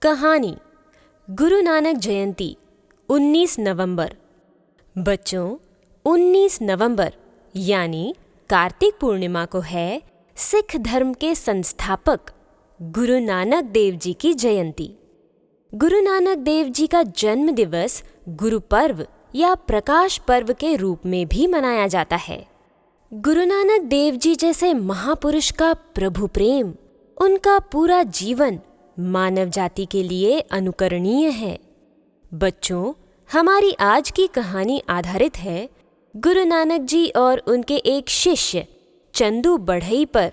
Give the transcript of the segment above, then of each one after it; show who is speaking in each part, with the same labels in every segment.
Speaker 1: कहानी गुरु नानक जयंती 19 नवंबर। बच्चों, 19 नवंबर यानी कार्तिक पूर्णिमा को है सिख धर्म के संस्थापक गुरु नानक देव जी की जयंती। गुरु नानक देव जी का जन्म दिवस गुरु पर्व या प्रकाश पर्व के रूप में भी मनाया जाता है। गुरु नानक देव जी जैसे महापुरुष का प्रभु प्रेम, उनका पूरा जीवन मानव जाति के लिए अनुकरणीय है। बच्चों, हमारी आज की कहानी आधारित है गुरु नानक जी और उनके एक शिष्य चंदू बढ़ई पर,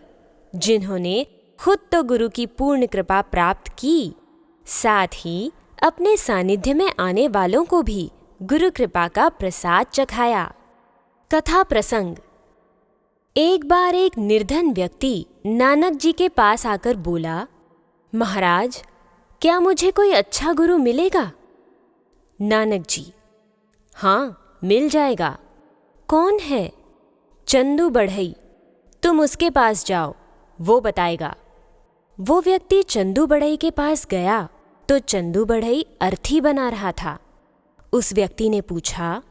Speaker 1: जिन्होंने खुद तो गुरु की पूर्ण कृपा प्राप्त की, साथ ही अपने सानिध्य में आने वालों को भी गुरु कृपा का प्रसाद चखाया। कथा प्रसंग। एक बार एक निर्धन व्यक्ति नानक जी के पास आकर बोला, महाराज, क्या मुझे कोई अच्छा गुरु मिलेगा? नानक जी, हाँ, मिल जाएगा। कौन है? चंदू बढ़ई। तुम उसके पास जाओ, वो बताएगा। वो व्यक्ति चंदू बढ़ई के पास गया तो चंदू बढ़ई अर्थी बना रहा था। उस व्यक्ति ने पूछा,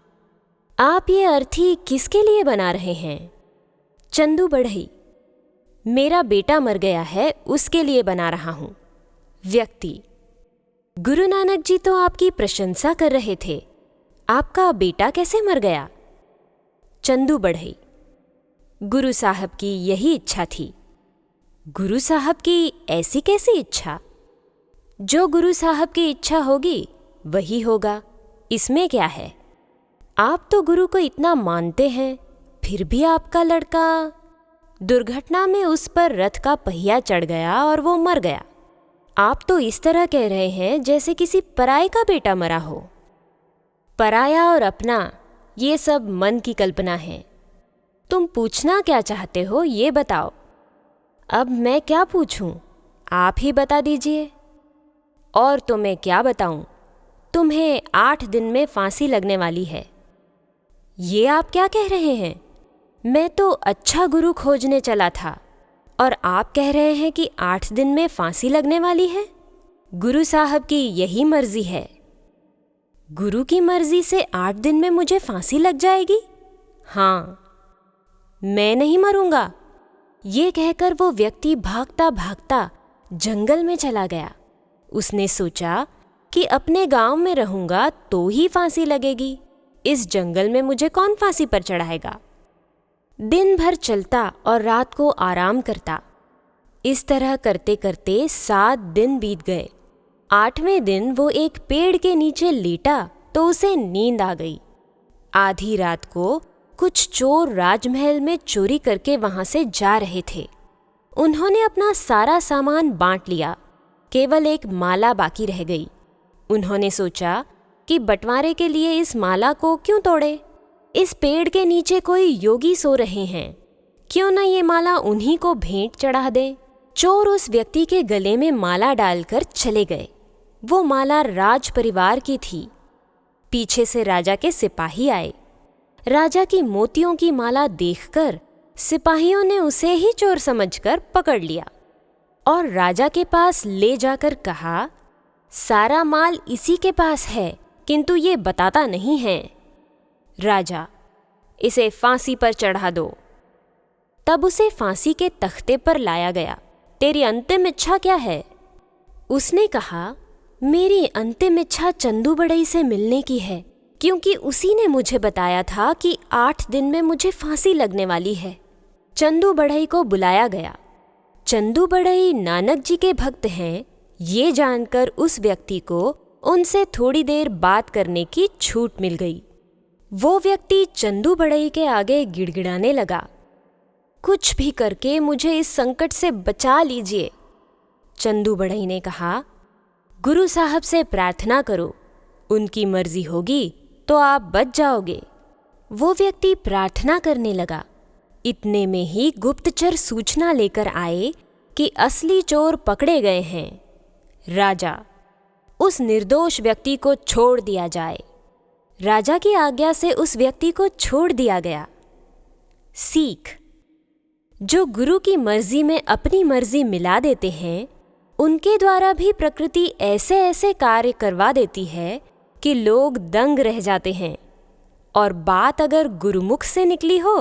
Speaker 1: आप ये अर्थी किसके लिए बना रहे हैं? चंदू बढ़ई, मेरा बेटा मर गया है, उसके लिए बना रहा हूं। व्यक्ति, गुरु नानक जी तो आपकी प्रशंसा कर रहे थे, आपका बेटा कैसे मर गया? चंदू बढ़ई, गुरु साहब की यही इच्छा थी। गुरु साहब की ऐसी कैसी इच्छा? जो गुरु साहब की इच्छा होगी वही होगा, इसमें क्या है? आप तो गुरु को इतना मानते हैं, फिर भी आपका लड़का दुर्घटना में उस पर रथ का पहिया चढ़ गया और वो मर गया। आप तो इस तरह कह रहे हैं जैसे किसी पराये का बेटा मरा हो। पराया और अपना, ये सब मन की कल्पना है। तुम पूछना क्या चाहते हो ये बताओ। अब मैं क्या पूछूं? आप ही बता दीजिए। और तो मैं क्या बताऊं? तुम्हें 8 दिन में फांसी लगने वाली है। ये आप क्या कह रहे हैं? मैं तो अच्छा गुरु खोजने चला था और आप कह रहे हैं कि 8 दिन में फांसी लगने वाली है। गुरु साहब की यही मर्जी है। गुरु की मर्जी से 8 दिन में मुझे फांसी लग जाएगी? हाँ, मैं नहीं मरूंगा। ये कहकर वो व्यक्ति भागता भागता जंगल में चला गया। उसने सोचा कि अपने गांव में रहूंगा तो ही फांसी लगेगी, इस जंगल में मुझे कौन फांसी पर चढ़ाएगा। दिन भर चलता और रात को आराम करता। इस तरह करते करते 7 दिन बीत गए। 8वें दिन वो एक पेड़ के नीचे लेटा तो उसे नींद आ गई। आधी रात को कुछ चोर राजमहल में चोरी करके वहां से जा रहे थे। उन्होंने अपना सारा सामान बांट लिया, केवल एक माला बाकी रह गई। उन्होंने सोचा कि बंटवारे के लिए इस माला को क्यों तोड़े। इस पेड़ के नीचे कोई योगी सो रहे हैं, क्यों न ये माला उन्हीं को भेंट चढ़ा दें। चोर उस व्यक्ति के गले में माला डालकर चले गए। वो माला राज परिवार की थी। पीछे से राजा के सिपाही आए। राजा की मोतियों की माला देखकर सिपाहियों ने उसे ही चोर समझकर पकड़ लिया और राजा के पास ले जाकर कहा, सारा माल इसी के पास है, किंतु ये बताता नहीं है। राजा, इसे फांसी पर चढ़ा दो। तब उसे फांसी के तख्ते पर लाया गया। तेरी अंतिम इच्छा क्या है? उसने कहा, मेरी अंतिम इच्छा चंदू बढ़ई से मिलने की है, क्योंकि उसी ने मुझे बताया था कि 8 दिन में मुझे फांसी लगने वाली है। चंदू बढ़ई को बुलाया गया। चंदू बढ़ई नानक जी के भक्त हैं, ये जानकर उस व्यक्ति को उनसे थोड़ी देर बात करने की छूट मिल गई। वो व्यक्ति चंदू बढ़ई के आगे गिड़गिड़ाने लगा, कुछ भी करके मुझे इस संकट से बचा लीजिए। चंदू बढ़ई ने कहा, गुरु साहब से प्रार्थना करो, उनकी मर्जी होगी तो आप बच जाओगे। वो व्यक्ति प्रार्थना करने लगा। इतने में ही गुप्तचर सूचना लेकर आए कि असली चोर पकड़े गए हैं। राजा, उस निर्दोष व्यक्ति को छोड़ दिया जाए। राजा की आज्ञा से उस व्यक्ति को छोड़ दिया गया। सीख, जो गुरु की मर्जी में अपनी मर्जी मिला देते हैं उनके द्वारा भी प्रकृति ऐसे ऐसे कार्य करवा देती है कि लोग दंग रह जाते हैं। और बात अगर गुरुमुख से निकली हो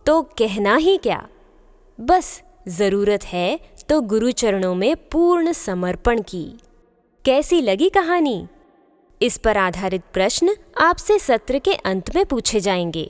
Speaker 1: तो कहना ही क्या। बस जरूरत है तो गुरु चरणों में पूर्ण समर्पण की। कैसी लगी कहानी? इस पर आधारित प्रश्न आपसे सत्र के अंत में पूछे जाएंगे।